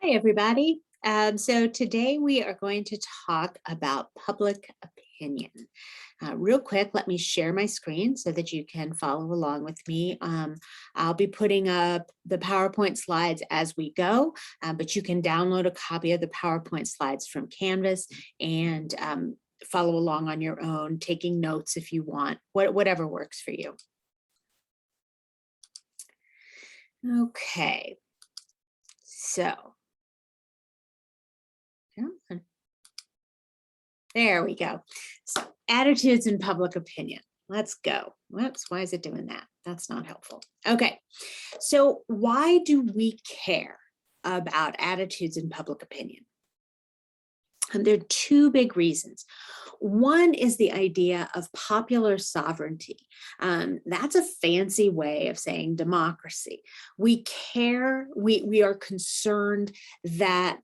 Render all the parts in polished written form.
Hi, everybody. So today we are going to talk about public opinion. Real quick, let me share my screen so that you can follow along with me. I'll be putting up the PowerPoint slides as we go, but you can download a copy of the PowerPoint slides from Canvas and follow along on your own, taking notes if you want, whatever works for you. Okay, so. There we go. So attitudes and public opinion. Let's go. Whoops, why is it doing that? That's not helpful. Okay, so why do we care about attitudes and public opinion? And there are two big reasons. One is the idea of popular sovereignty. That's a fancy way of saying democracy. We care, we are concerned that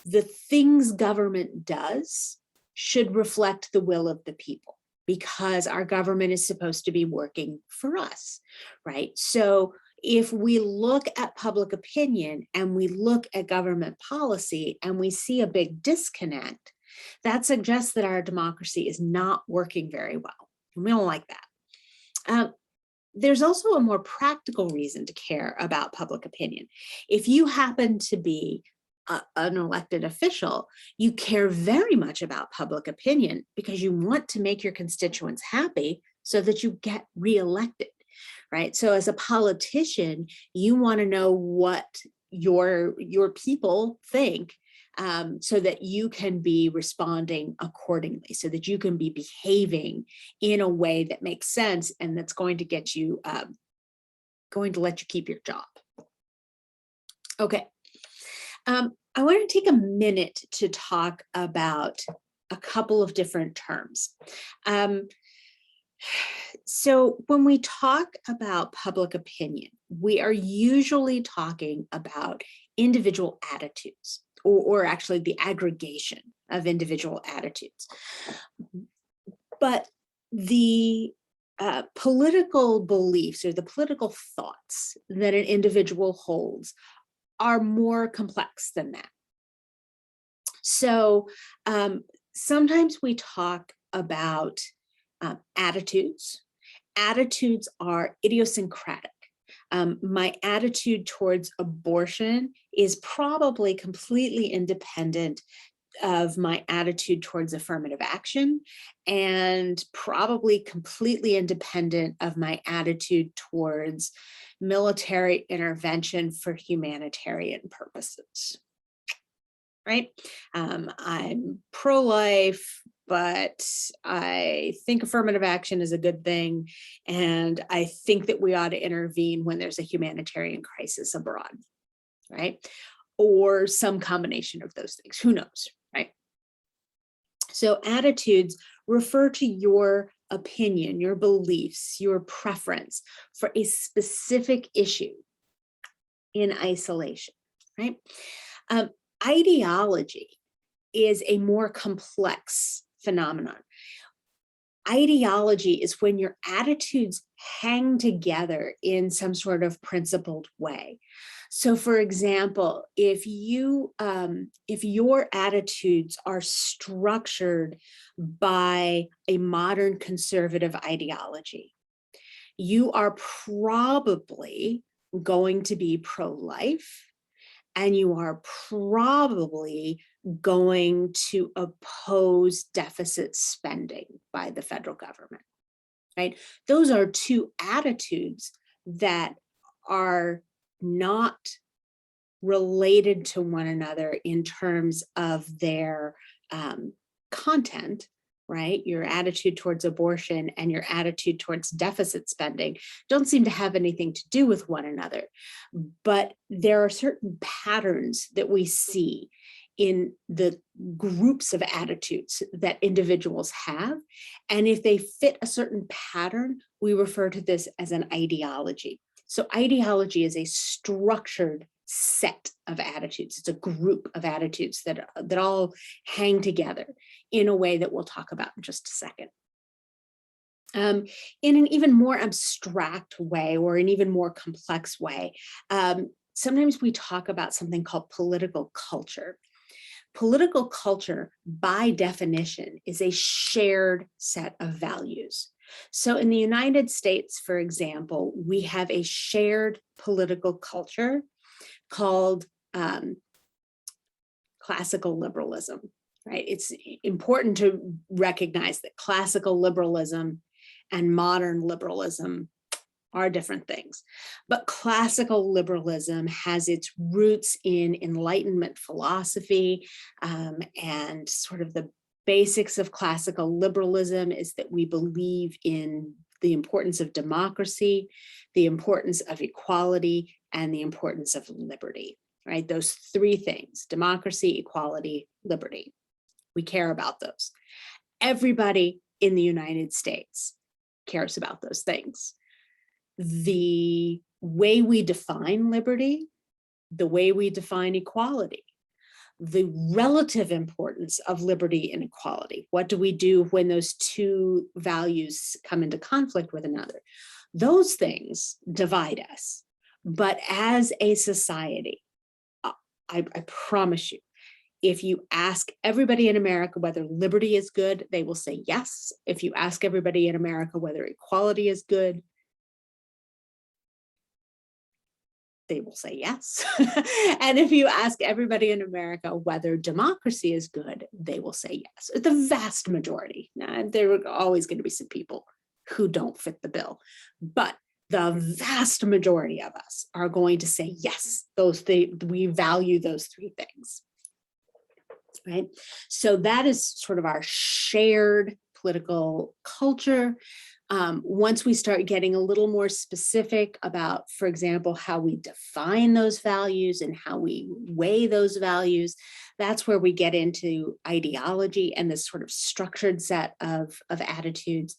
the things government does should reflect the will of the people because our government is supposed to be working for us, right? So if we look at public opinion and we look at government policy and we see a big disconnect, that suggests that our democracy is not working very well. And we don't like that. There's also a more practical reason to care about public opinion. If you happen to be an elected official, you care very much about public opinion because you want to make your constituents happy so that you get reelected, right? So as a politician, you want to know what your people think so that you can be responding accordingly, so that you can be behaving in a way that makes sense and that's going to get you, going to let you keep your job. Okay. I want to take a minute to talk about a couple of different terms. So when we talk about public opinion, we are usually talking about individual attitudes, or actually the aggregation of individual attitudes. But the political beliefs or the political thoughts that an individual holds are more complex than that. So sometimes we talk about attitudes. Attitudes are idiosyncratic. My attitude towards abortion is probably completely independent of my attitude towards affirmative action and probably completely independent of my attitude towards military intervention for humanitarian purposes, right? I'm pro-life, but I think affirmative action is a good thing. And I think that we ought to intervene when there's a humanitarian crisis abroad, right? Or some combination of those things, who knows, right? So attitudes refer to your opinion, your beliefs, your preference for a specific issue in isolation, right? Ideology is a more complex phenomenon. Ideology is when your attitudes hang together in some sort of principled way. So for example, if your attitudes are structured by a modern conservative ideology, you are probably going to be pro-life, and you are probably going to oppose deficit spending by the federal government, right? Those are two attitudes that are not related to one another in terms of their content, right? Your attitude towards abortion and your attitude towards deficit spending don't seem to have anything to do with one another. But there are certain patterns that we see in the groups of attitudes that individuals have. And if they fit a certain pattern, we refer to this as an ideology. So ideology is a structured set of attitudes. It's a group of attitudes that all hang together in a way that we'll talk about in just a second. In an even more abstract way or an even more complex way, sometimes we talk about something called political culture. Political culture, by definition, is a shared set of values. So in the United States, for example, we have a shared political culture called classical liberalism, right? It's important to recognize that classical liberalism and modern liberalism are different things. But classical liberalism has its roots in Enlightenment philosophy, and sort of the basics of classical liberalism is that we believe in the importance of democracy, the importance of equality, and the importance of liberty, right? Those three things: democracy, equality, liberty. We care about those. Everybody in the United States cares about those things. The way we define liberty, the way we define equality, the relative importance of liberty and equality. What do we do when those two values come into conflict with another? Those things divide us. But as a society, I promise you, if you ask everybody in America whether liberty is good, they will say yes. If you ask everybody in America whether equality is good, they will say yes. And if you ask everybody in America whether democracy is good, they will say yes. The vast majority. Now, there are always going to be some people who don't fit the bill, but the vast majority of us are going to say yes. We value those three things, right? So that is sort of our shared political culture. Once we start getting a little more specific about, for example, how we define those values and how we weigh those values, that's where we get into ideology and this sort of structured set of attitudes.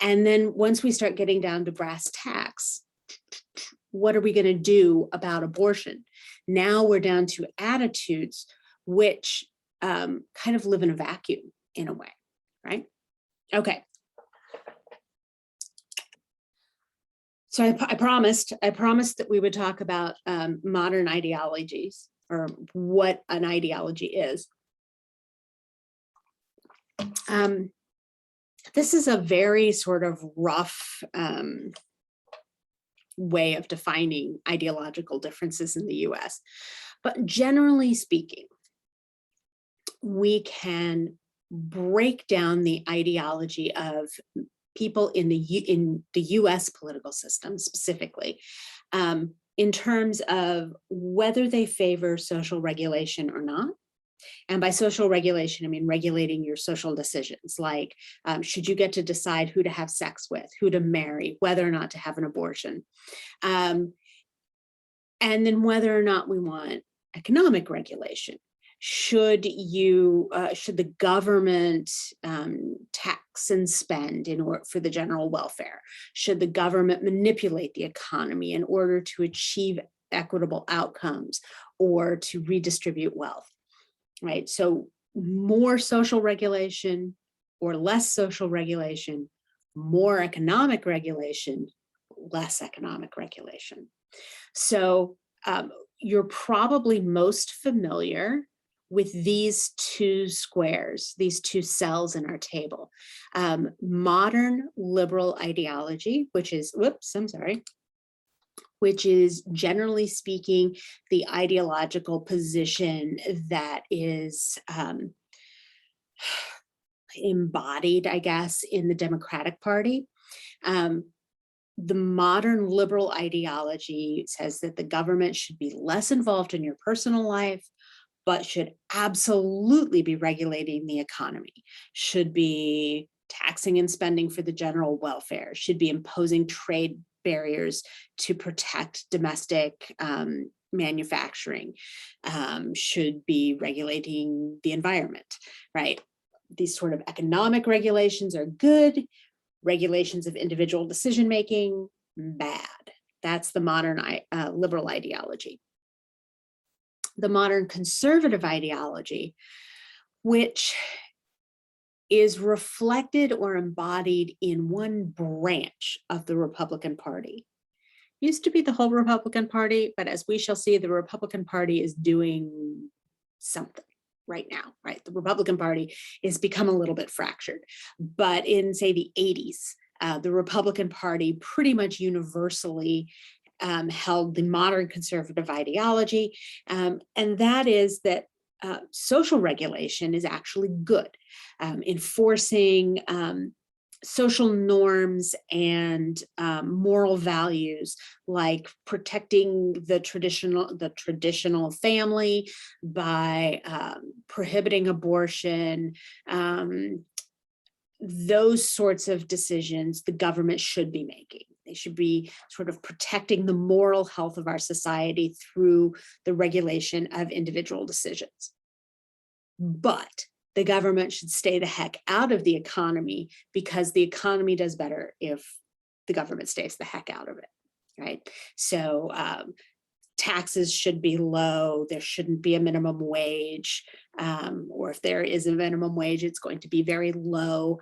And then once we start getting down to brass tacks, what are we going to do about abortion? Now we're down to attitudes which kind of live in a vacuum in a way, right? Okay. So I promised that we would talk about modern ideologies, or what an ideology is. This is a very sort of rough way of defining ideological differences in the US. But generally speaking, we can break down the ideology of people in the US political system specifically, in terms of whether they favor social regulation or not. And by social regulation, I mean regulating your social decisions, like should you get to decide who to have sex with, who to marry, whether or not to have an abortion. And then whether or not we want economic regulation. Should the government tax and spend in order for the general welfare? Should the government manipulate the economy in order to achieve equitable outcomes or to redistribute wealth? Right. So more social regulation or less social regulation, more economic regulation, less economic regulation. So you're probably most familiar with these two squares, these two cells in our table. Modern liberal ideology, which is generally speaking the ideological position that is embodied, I guess, in the Democratic Party. The modern liberal ideology says that the government should be less involved in your personal life, but should absolutely be regulating the economy, should be taxing and spending for the general welfare, should be imposing trade barriers to protect domestic manufacturing, should be regulating the environment, right? These sort of economic regulations are good. Regulations of individual decision-making, bad. That's the modern liberal ideology. The modern conservative ideology, which is reflected or embodied in one branch of the Republican Party, Used to be the whole Republican Party, but as we shall see, the Republican Party is doing something right now, right? The Republican Party has become a little bit fractured. But in, say, the 80s, the Republican Party pretty much universally held the modern conservative ideology, and that is that social regulation is actually good. Enforcing social norms and moral values like protecting the traditional family by prohibiting abortion, those sorts of decisions the government should be making. They should be sort of protecting the moral health of our society through the regulation of individual decisions. But the government should stay the heck out of the economy, because the economy does better if the government stays the heck out of it, right? So taxes should be low. There shouldn't be a minimum wage, or if there is a minimum wage, it's going to be very low.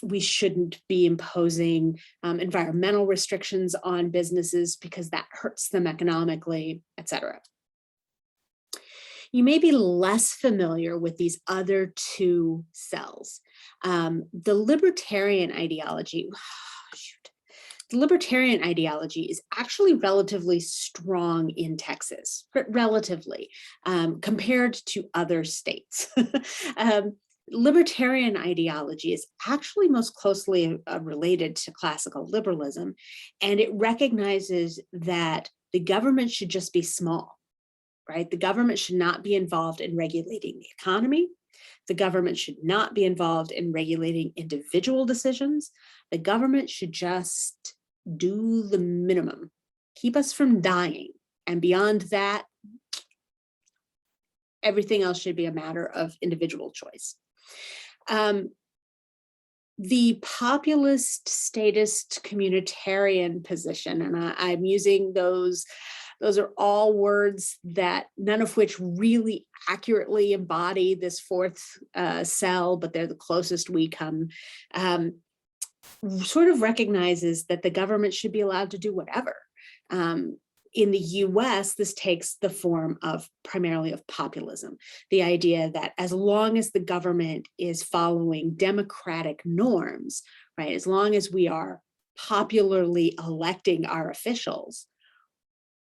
We shouldn't be imposing environmental restrictions on businesses because that hurts them economically, et cetera. You may be less familiar with these other two cells. The libertarian ideology, the libertarian ideology is actually relatively strong in Texas, relatively, compared to other states. Libertarian ideology is actually most closely related to classical liberalism, and it recognizes that the government should just be small. Right? The government should not be involved in regulating the economy. The government should not be involved in regulating individual decisions. The government should just do the minimum, keep us from dying. And beyond that, everything else should be a matter of individual choice. The populist, statist, communitarian position, and I'm using those are all words that none of which really accurately embody this fourth cell, but they're the closest we come, sort of recognizes that the government should be allowed to do whatever. In the US, this takes the form of primarily of populism, the idea that as long as the government is following democratic norms, right, as long as we are popularly electing our officials,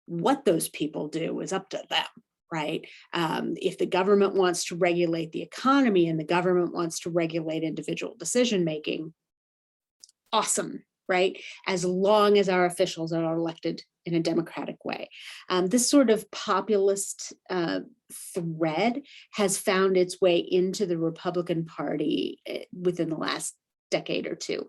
what those people do is up to them, right? If the government wants to regulate the economy and the government wants to regulate individual decision-making, awesome, right? As long as our officials are elected in a democratic way. This sort of populist thread has found its way into the Republican Party within the last decade or two.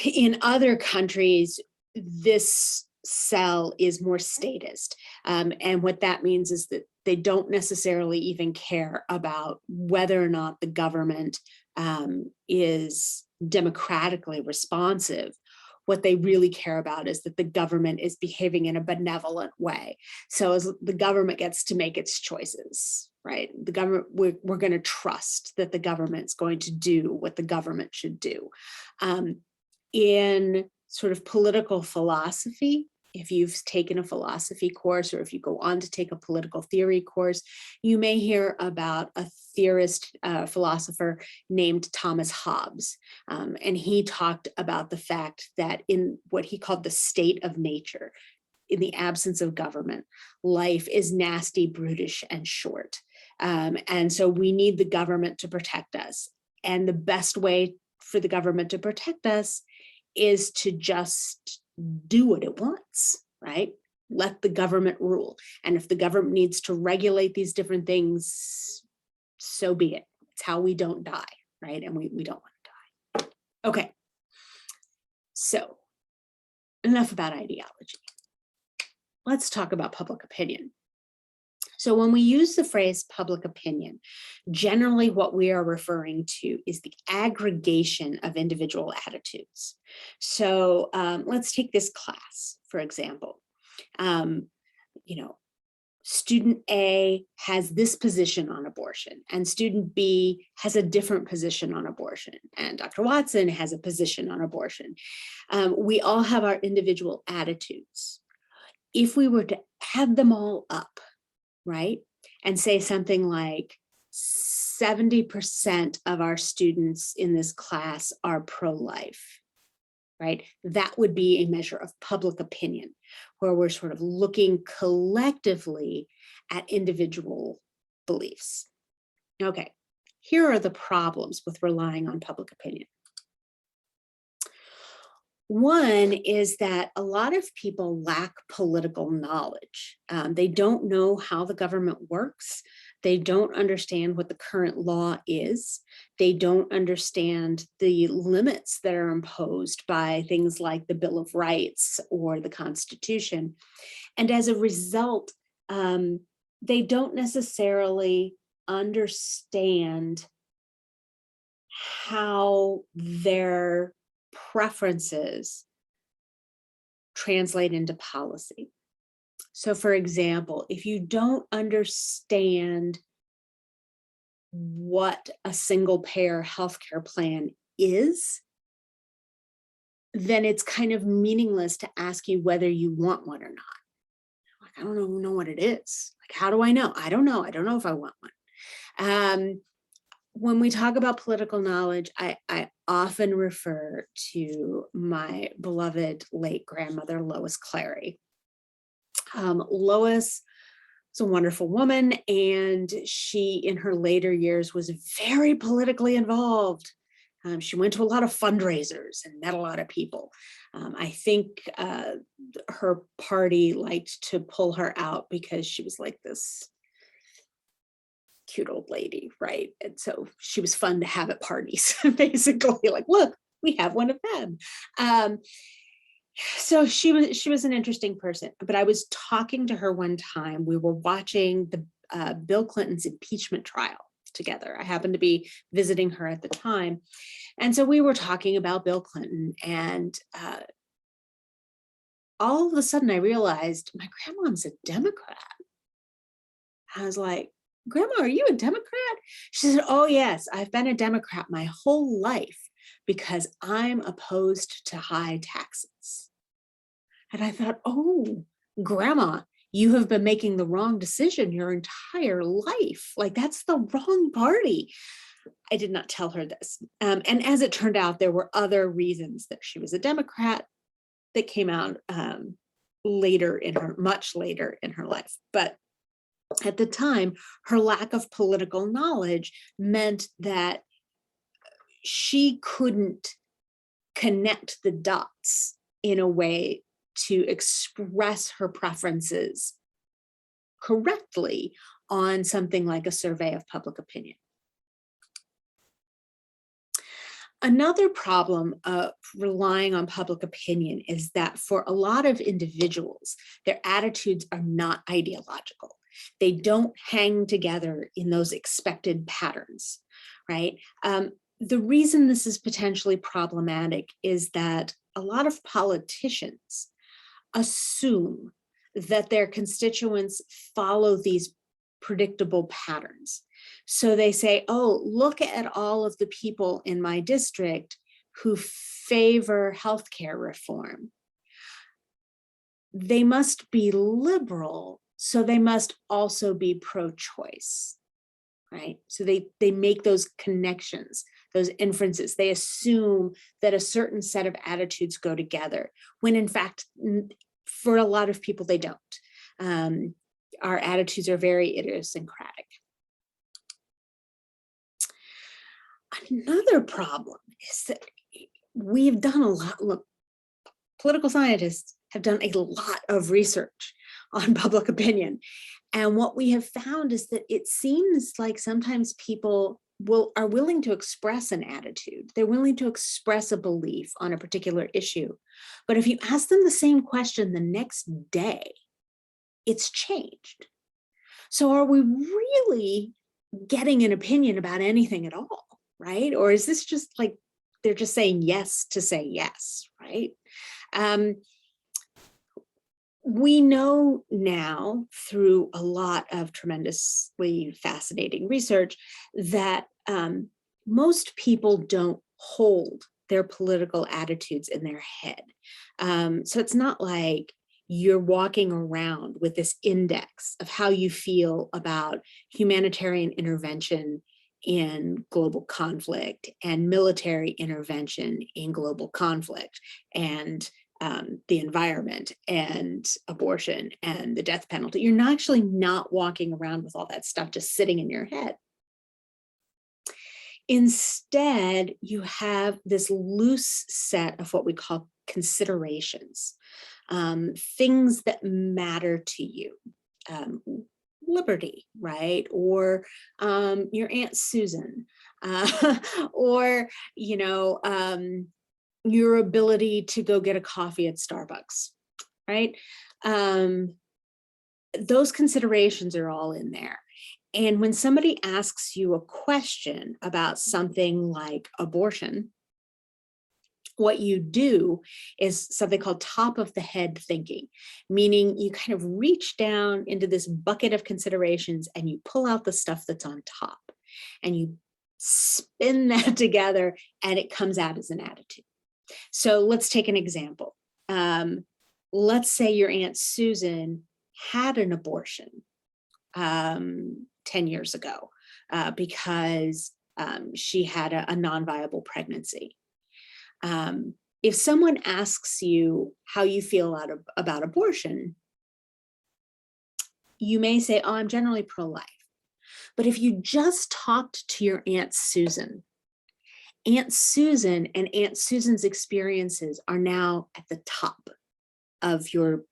In other countries, this cell is more statist. And what that means is that they don't necessarily even care about whether or not the government is democratically responsive. What they really care about is that the government is behaving in a benevolent way. So as the government gets to make its choices, right? The government, we're going to trust that the government's going to do what the government should do. In sort of political philosophy, if you've taken a philosophy course or if you go on to take a political theory course, you may hear about a theorist, philosopher named Thomas Hobbes. And he talked about the fact that in what he called the state of nature, in the absence of government, life is nasty, brutish, and short. And so we need the government to protect us. And the best way for the government to protect us is to just do what it wants, right? Let the government rule. And if the government needs to regulate these different things, so be it. It's how we don't die, right? And we don't want to die. Okay, so enough about ideology. Let's talk about public opinion. So when we use the phrase public opinion, generally what we are referring to is the aggregation of individual attitudes. So let's take this class, for example. student A has this position on abortion, and student B has a different position on abortion, and Dr. Watson has a position on abortion. We all have our individual attitudes. If we were to add them all up, right, and say something like 70% of our students in this class are pro-life, right? That would be a measure of public opinion, where we're sort of looking collectively at individual beliefs. Okay, here are the problems with relying on public opinion. One is that a lot of people lack political knowledge. They don't know how the government works. They don't understand what the current law is. They don't understand the limits that are imposed by things like the Bill of Rights or the Constitution. And as a result, they don't necessarily understand how their preferences translate into policy. So for example, if you don't understand what a single payer healthcare plan is, then it's kind of meaningless to ask you whether you want one or not. Like, I don't know what it is. Like, how do I know? I don't know. I don't know if I want one. When we talk about political knowledge, I often refer to my beloved late grandmother, Lois Clary. Lois was a wonderful woman, and she, in her later years, was very politically involved. She went to a lot of fundraisers and met a lot of people. I think her party liked to pull her out because she was like this cute old lady, right? And so she was fun to have at parties, basically, like, look, we have one of them. So she was an interesting person, but I was talking to her one time. We were watching the Bill Clinton's impeachment trial together. I happened to be visiting her at the time. And so we were talking about Bill Clinton, and all of a sudden I realized my grandmom's a Democrat. I was like, Grandma, are you a Democrat? She said, oh yes, I've been a Democrat my whole life because I'm opposed to high taxes. And I thought, oh, Grandma, you have been making the wrong decision your entire life. Like, that's the wrong party. I did not tell her this. And as it turned out, there were other reasons that she was a Democrat that came out much later in her life. But at the time, her lack of political knowledge meant that she couldn't connect the dots in a way to express her preferences correctly on something like a survey of public opinion. Another problem of relying on public opinion is that for a lot of individuals, their attitudes are not ideological. They don't hang together in those expected patterns, right? The reason this is potentially problematic is that a lot of politicians assume that their constituents follow these predictable patterns. So they say, oh, look at all of the people in my district who favor healthcare reform. They must be liberal, so they must also be pro-choice, right? So they make those connections, those inferences. They assume that a certain set of attitudes go together, when in fact, for a lot of people, they don't. Our attitudes are very idiosyncratic. Another problem is that we've done a lot, look, political scientists have done a lot of research on public opinion. And what we have found is that it seems like sometimes people are willing to express an attitude. They're willing to express a belief on a particular issue. But if you ask them the same question the next day, it's changed. So are we really getting an opinion about anything at all, right? Or is this just like, they're just saying yes to say yes, right? We know now through a lot of tremendously fascinating research that most people don't hold their political attitudes in their head. So it's not like you're walking around with this index of how you feel about humanitarian intervention in global conflict and military intervention in global conflict and the environment and abortion and the death penalty. You're not actually not walking around with all that stuff just sitting in your head. Instead, you have this loose set of what we call considerations, things that matter to you. Liberty, right? Or your Aunt Susan, or, your ability to go get a coffee at Starbucks, right? Those considerations are all in there. And when somebody asks you a question about something like abortion, what you do is something called top of the head thinking, meaning you kind of reach down into this bucket of considerations and you pull out the stuff that's on top and you spin that together and it comes out as an attitude. So let's take an example. Let's say your Aunt Susan had an abortion 10 years ago because she had a non-viable pregnancy. If someone asks you how you feel about abortion, you may say, oh, I'm generally pro-life. But if you just talked to your Aunt Susan and Aunt Susan's experiences are now at the top of your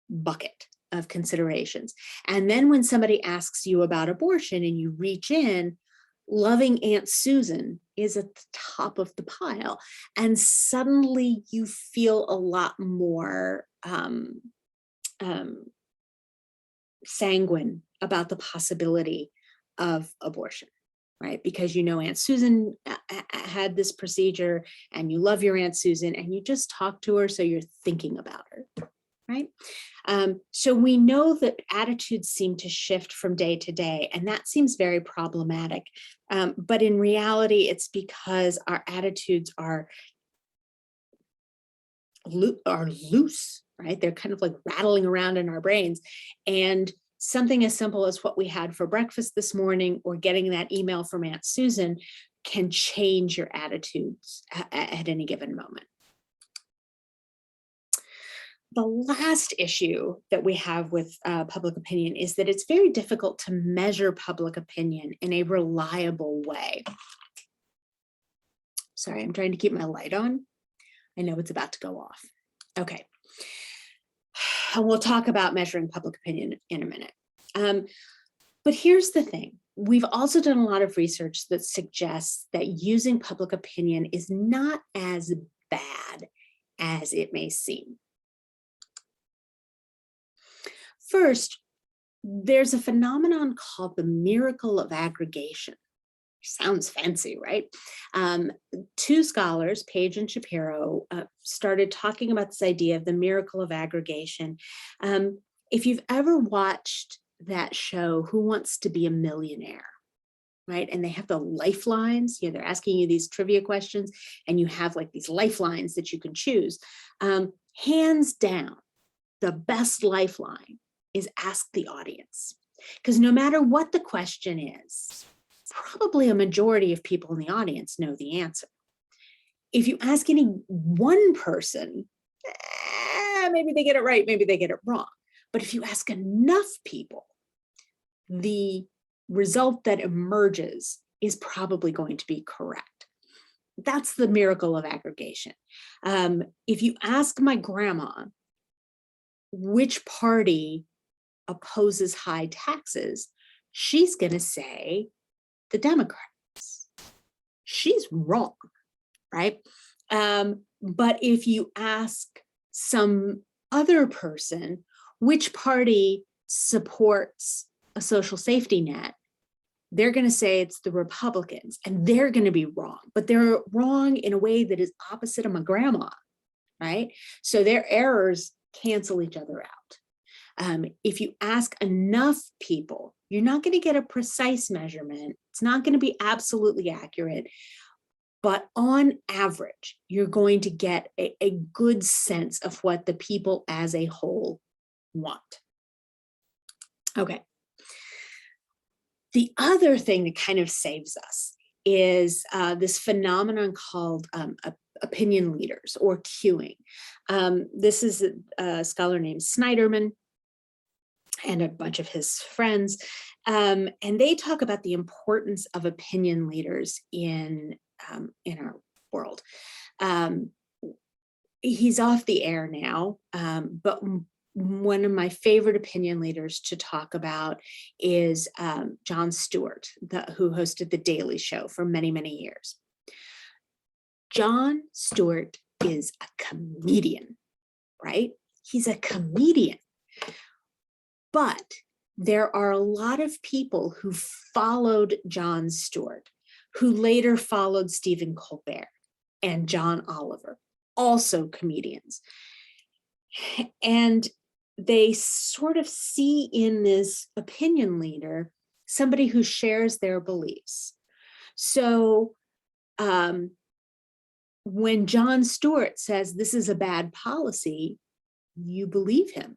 bucket of considerations. And then when somebody asks you about abortion and you reach in, loving Aunt Susan is at the top of the pile. And suddenly you feel a lot more sanguine about the possibility of abortion, right? Because you know Aunt Susan had this procedure and you love your Aunt Susan and you just talk to her, so you're thinking about her, right? So we know that attitudes seem to shift from day to day, and that seems very problematic. But in reality, it's because our attitudes are loose, right? They're kind of like rattling around in our brains. And something as simple as what we had for breakfast this morning or getting that email from Aunt Susan can change your attitudes at any given moment. The last issue that we have with public opinion is that it's very difficult to measure public opinion in a reliable way. Sorry, I'm trying to keep my light on. I know it's about to go off. Okay. And we'll talk about measuring public opinion in a minute. But here's the thing. We've also done a lot of research that suggests that using public opinion is not as bad as it may seem. First, there's a phenomenon called the miracle of aggregation. Sounds fancy, right? Two scholars, Page and Shapiro, started talking about this idea of the miracle of aggregation. If you've ever watched that show, Who Wants to Be a Millionaire, right? And they have the lifelines, they're asking you these trivia questions and you have like these lifelines that you can choose. Hands down, the best lifeline is ask the audience. Because no matter what the question is, probably a majority of people in the audience know the answer. If you ask any one person, maybe they get it right, maybe they get it wrong. But if you ask enough people, the result that emerges is probably going to be correct. That's the miracle of aggregation. If you ask my grandma which party opposes high taxes, she's going to say the Democrats. She's wrong, right? But if you ask some other person which party supports a social safety net, they're going to say it's the Republicans, and they're going to be wrong, but they're wrong in a way that is opposite of my grandma, right? So their errors cancel each other out. If you ask enough people, you're not going to get a precise measurement. It's not going to be absolutely accurate, but on average, you're going to get a good sense of what the people as a whole want. Okay. The other thing that kind of saves us is this phenomenon called opinion leaders or queuing. This is a scholar named Snyderman and a bunch of his friends. And they talk about the importance of opinion leaders in our world. He's off the air now, but one of my favorite opinion leaders to talk about is Jon Stewart, who hosted The Daily Show for many, many years. Jon Stewart is a comedian, right? He's a comedian. But there are a lot of people who followed Jon Stewart, who later followed Stephen Colbert and John Oliver, also comedians. And they sort of see in this opinion leader somebody who shares their beliefs. So when Jon Stewart says this is a bad policy, you believe him.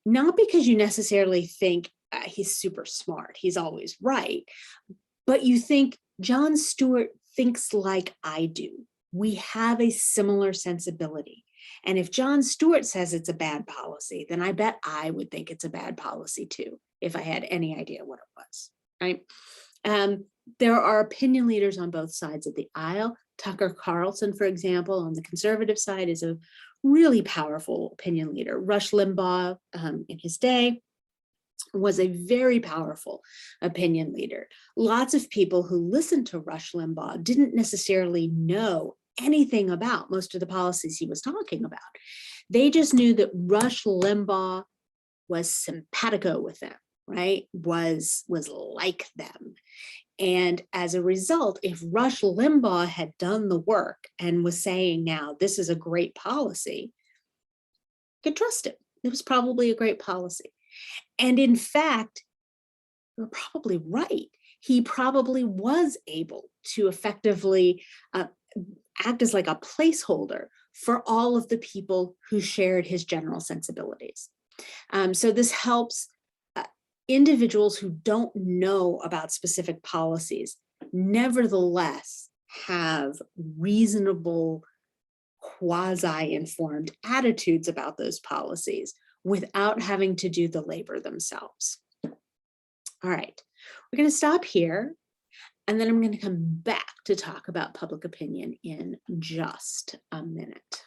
Not because you necessarily think he's super smart, he's always right, but you think Jon Stewart thinks like I do. We have a similar sensibility. And if Jon Stewart says it's a bad policy, then I bet I would think it's a bad policy too, if I had any idea what it was, right? There are opinion leaders on both sides of the aisle. Tucker Carlson, for example, on the conservative side is a really powerful opinion leader. Rush Limbaugh in his day was a very powerful opinion leader. Lots of people who listened to Rush Limbaugh didn't necessarily know anything about most of the policies he was talking about. They just knew that Rush Limbaugh was simpatico with them, right? Was like them. And as a result, if Rush Limbaugh had done the work and was saying now, this is a great policy, you could trust him. It was probably a great policy. And in fact, you're probably right. He probably was able to effectively act as like a placeholder for all of the people who shared his general sensibilities. So this helps individuals who don't know about specific policies, nevertheless have reasonable, quasi-informed attitudes about those policies without having to do the labor themselves. All right, we're going to stop here, and then I'm going to come back to talk about public opinion in just a minute.